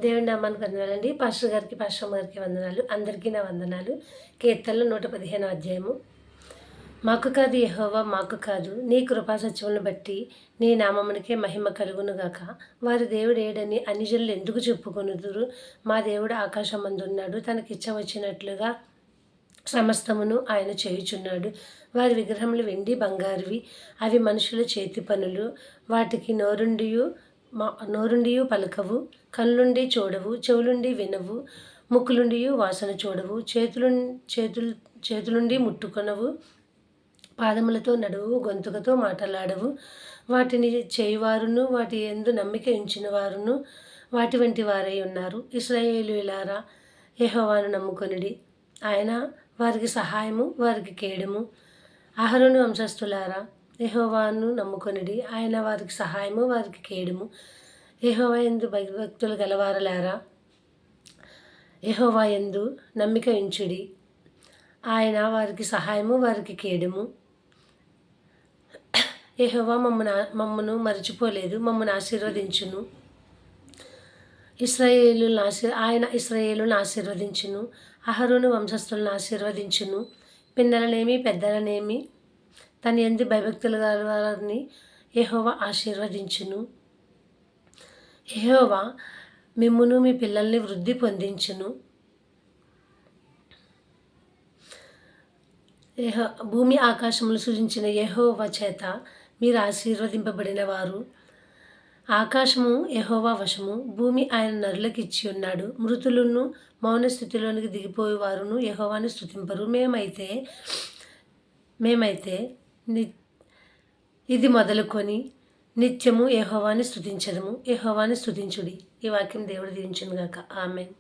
దేవుడి నామానికి వందనాలండి. పాస్టర్ గారికి, పాస్టర్ గారికి వందనాలు. అందరికీ నా వందనాలు. కీర్తనలు 115 అధ్యాయము. మాకు కాదు యెహోవా, మాకు కాదు, నీ కృపా సత్యములను బట్టి నీ నామమునికే మహిమ కలుగునుగాక. వారి దేవుడు ఏడని అన్యజనులు ఎందుకు చెప్పుకొనుదురు? మా దేవుడు ఆకాశమందున్నాడు, తనకిచ్చ వచ్చినట్లుగా సమస్తమును ఆయన చేయుచున్నాడు. వారి విగ్రహములు వెండి బంగారువి, అవి మనుషుల చేతి పనులు. వాటికి నోరుండియు పలకవు, కళ్ళుండి చూడవు, చెవులుండి వినవు, ముక్కులుండి వాసన చూడవు, చేతులుండి ముట్టుకొనవు, పాదములతో నడువు, గొంతుకతో మాట్లాడవు. వాటిని చేయువారును వాటి యందు నమ్మిక ఉంచిన వారును వాటి వంటి వారై ఉన్నారు. ఇశ్రాయేలీయులారా, యెహోవాను నమ్ముకొనుడి, ఆయన వారికి సహాయము, వారికి కేడము. అహరోను వంశస్థులారా, యెహోవాను నమ్ముకొనుడి, ఆయన వారికి సహాయము, వారికి కేడము. యెహోవా యందు భయభక్తులు గలవారలారా, యెహోవా యందు నమ్మిక ఉంచుడి, ఆయన వారికి సహాయము, వారికి కేడము. యెహోవా మమ్మను మరచిపోలేదు, మమ్మను ఆశీర్వదించును. ఆయన ఇశ్రాయేలును ఆశీర్వదించును, అహరోను వంశస్థులను ఆశీర్వదించును. పిన్నలనేమి పెద్దలనేమి తన యందు భయభక్తులు గలవారిని యెహోవా ఆశీర్వదించును. యెహోవా మిమ్మును మీ పిల్లల్ని వృద్ధి పొందించును. భూమి ఆకాశములు సృజించిన యెహోవా చేత మీరు ఆశీర్వదింపబడిన వారు. ఆకాశము యెహోవా వశము, భూమి ఆయన నరులకు ఇచ్చి ఉన్నాడు. మృతులను మౌన స్థితిలోనికి దిగిపోయేవారును యెహోవాను స్తుతింపరు. మేమైతే ఇది మొదలుకొని నిత్యము యెహోవాను స్తుతించదము. యెహోవాను స్తుతించుడి. ఈ వాక్యం దేవుడు దీవించును గాక. ఆమేన్.